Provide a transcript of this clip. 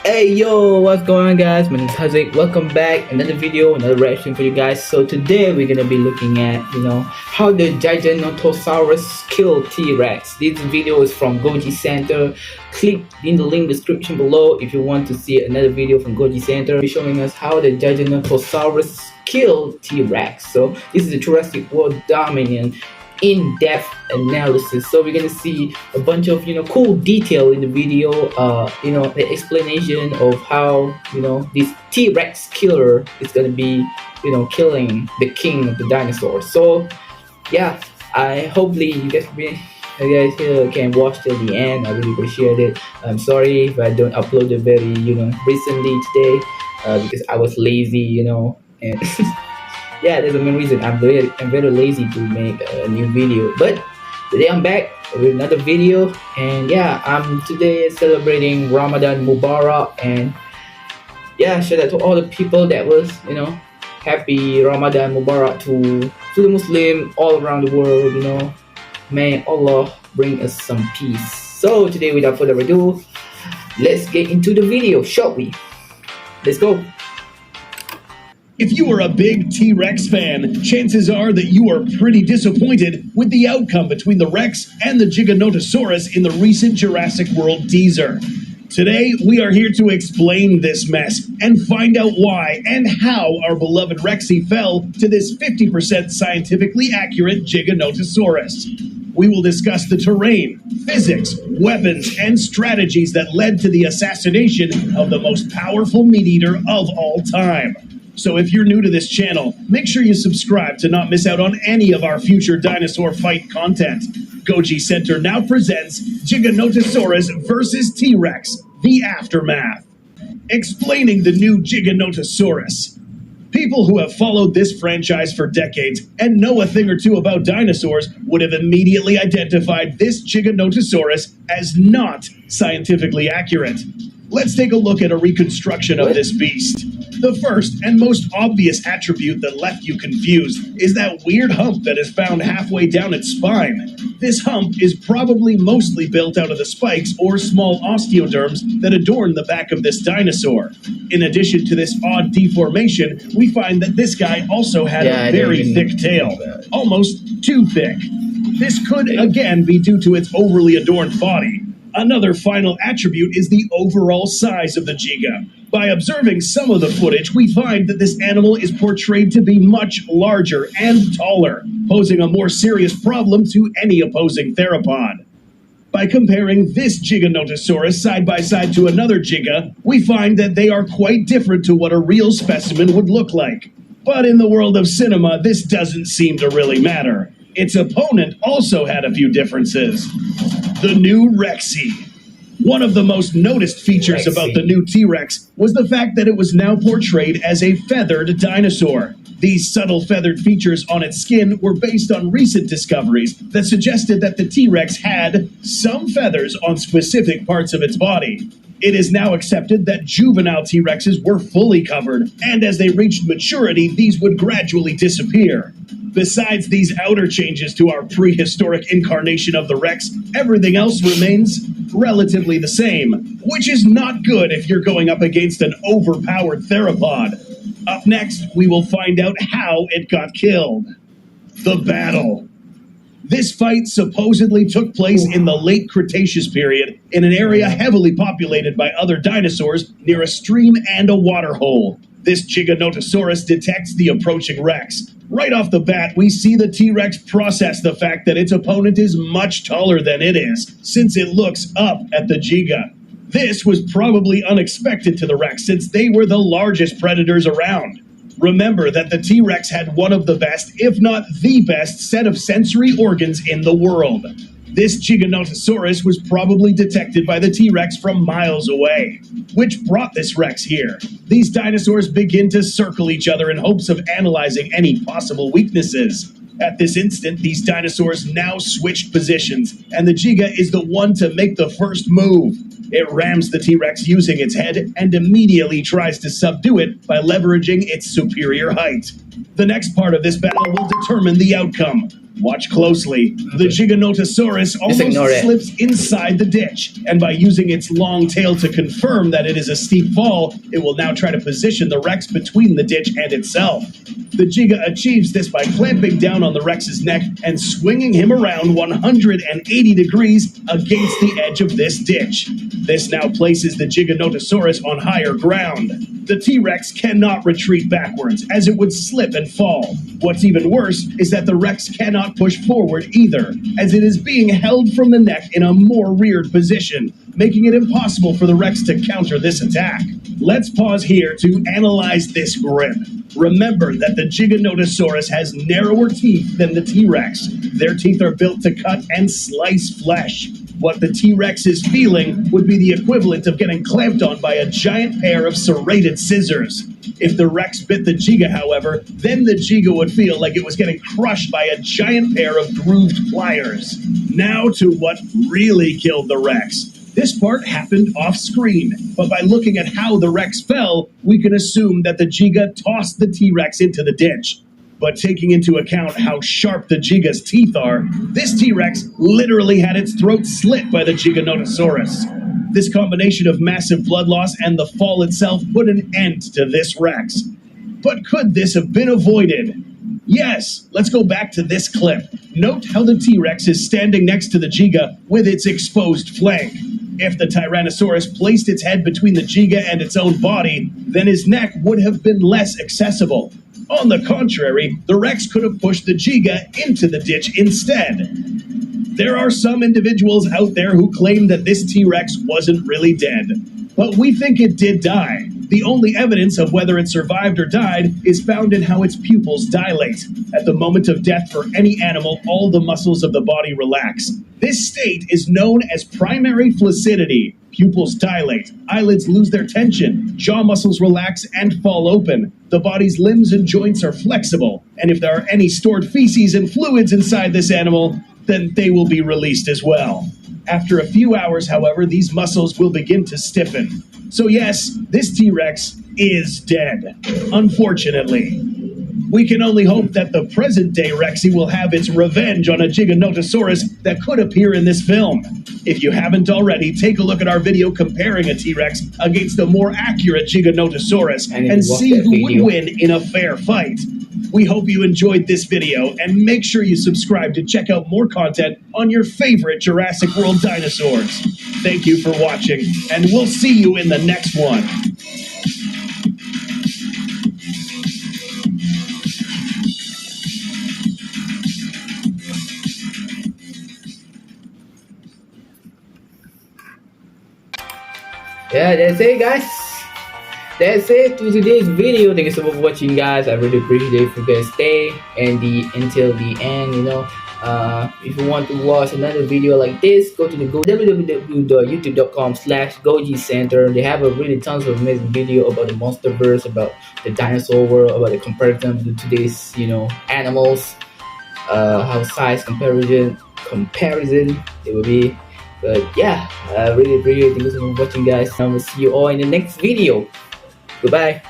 Hey yo, what's going on guys? My name is Hazik. Welcome back. Another video, another reaction for you guys. So today we're gonna be looking at, how the Giganotosaurus killed T-Rex. This video is from Goji Center. Click in the link description below if you want to see another video from Goji Center. Be showing us how the Giganotosaurus killed T-Rex. So this is a Jurassic World dominant in-depth analysis. So we're gonna see a bunch of cool detail in the video, the explanation of how this T-Rex killer is gonna be killing the king of the dinosaurs. So yeah, I hopefully you guys can watch till the end. I really appreciate it. I'm sorry if I don't upload it very recently today, because I was lazy, and yeah, there's a main reason. I'm very lazy to make a new video. But today I'm back with another video, and yeah, I'm today celebrating Ramadan Mubarak, and yeah, shout out to all the people that was happy Ramadan Mubarak to the Muslim all around the world. May Allah bring us some peace. So today, without further ado, let's get into the video, shall we? Let's go. If you are a big T-Rex fan, chances are that you are pretty disappointed with the outcome between the Rex and the Giganotosaurus in the recent Jurassic World teaser. Today, we are here to explain this mess and find out why and how our beloved Rexy fell to this 50% scientifically accurate Giganotosaurus. We will discuss the terrain, physics, weapons, and strategies that led to the assassination of the most powerful meat-eater of all time. So if you're new to this channel, make sure you subscribe to not miss out on any of our future dinosaur fight content. Goji Center now presents Giganotosaurus vs. T-Rex, The Aftermath. Explaining the new Giganotosaurus. People who have followed this franchise for decades and know a thing or two about dinosaurs would have immediately identified this Giganotosaurus as not scientifically accurate. Let's take a look at a reconstruction of this beast. The first and most obvious attribute that left you confused is that weird hump that is found halfway down its spine. This hump is probably mostly built out of the spikes or small osteoderms that adorn the back of this dinosaur. In addition to this odd deformation, we find that this guy also had a very thick tail, almost too thick. This could again be due to its overly adorned body. Another final attribute is the overall size of the Giga. By observing some of the footage, we find that this animal is portrayed to be much larger and taller, posing a more serious problem to any opposing theropod. By comparing this Giganotosaurus side by side to another Giga, we find that they are quite different to what a real specimen would look like. But in the world of cinema, this doesn't seem to really matter. Its opponent also had a few differences. The new Rexy. One of the most noticed features about the new T-Rex was the fact that it was now portrayed as a feathered dinosaur. These subtle feathered features on its skin were based on recent discoveries that suggested that the T-Rex had some feathers on specific parts of its body. It is now accepted that juvenile T-Rexes were fully covered, and as they reached maturity, these would gradually disappear. Besides these outer changes to our prehistoric incarnation of the Rex, everything else remains relatively the same, which is not good if you're going up against an overpowered theropod. Up next, we will find out how it got killed. The battle. This fight supposedly took place in the late Cretaceous period in an area heavily populated by other dinosaurs near a stream and a water hole. This Giganotosaurus detects the approaching Rex. Right off the bat, we see the T-Rex process the fact that its opponent is much taller than it is, since it looks up at the Giga. This was probably unexpected to the Rex, since they were the largest predators around. Remember that the T-Rex had one of the best, if not the best, set of sensory organs in the world. This Giganotosaurus was probably detected by the T-Rex from miles away, which brought this Rex here. These dinosaurs begin to circle each other in hopes of analyzing any possible weaknesses. At this instant, these dinosaurs now switched positions, and the Giga is the one to make the first move. It rams the T-Rex using its head and immediately tries to subdue it by leveraging its superior height. The next part of this battle will determine the outcome. Watch closely. The Giganotosaurus ignore almost it. slips inside the ditch, and by using its long tail to confirm that it is a steep fall, it will now try to position the Rex between the ditch and itself. The Giga achieves this by clamping down on the Rex's neck and swinging him around 180 degrees against the edge of this ditch. This now places the Giganotosaurus on higher ground. The T-Rex cannot retreat backwards, as it would slip and fall. What's even worse is that the Rex cannot push forward either, as it is being held from the neck in a more reared position, making it impossible for the Rex to counter this attack. Let's pause here to analyze this grip. Remember that the Giganotosaurus has narrower teeth than the T-Rex. Their teeth are built to cut and slice flesh. What the T-Rex is feeling would be the equivalent of getting clamped on by a giant pair of serrated scissors. If the Rex bit the Giga, however, then the Giga would feel like it was getting crushed by a giant pair of grooved pliers. Now to what really killed the Rex. This part happened off-screen, but by looking at how the Rex fell, we can assume that the Giga tossed the T-Rex into the ditch. But taking into account how sharp the Giga's teeth are, this T-Rex literally had its throat slit by the Giganotosaurus. This combination of massive blood loss and the fall itself put an end to this Rex. But could this have been avoided? Yes, let's go back to this clip. Note how the T-Rex is standing next to the Giga with its exposed flank. If the Tyrannosaurus placed its head between the Giga and its own body, then his neck would have been less accessible. On the contrary, the Rex could have pushed the Giga into the ditch instead. There are some individuals out there who claim that this T-Rex wasn't really dead, but we think it did die. The only evidence of whether it survived or died is found in how its pupils dilate. At the moment of death for any animal, all the muscles of the body relax. This state is known as primary flaccidity. Pupils dilate, eyelids lose their tension, jaw muscles relax and fall open. The body's limbs and joints are flexible, and if there are any stored feces and fluids inside this animal, then they will be released as well. After a few hours, however, these muscles will begin to stiffen. So yes, this T-Rex is dead, unfortunately. We can only hope that the present-day Rexy will have its revenge on a Giganotosaurus that could appear in this film. If you haven't already, take a look at our video comparing a T-Rex against a more accurate Giganotosaurus and see who would win in a fair fight. We hope you enjoyed this video, and make sure you subscribe to check out more content on your favorite Jurassic World dinosaurs. Thank you for watching, and we'll see you in the next one. Yeah, that's it, guys. That's it to today's video. Thank you so much for watching, guys. I really appreciate it if you guys stay until the end. If you want to watch another video like this, go to the www.youtube.com/Goji Center. They have a really tons of amazing video about the monsterverse, about the dinosaur world, about the comparison to today's animals, how size comparison it will be. But yeah, I really appreciate it. Thank you so much for watching, guys. I will see you all in the next video. Goodbye.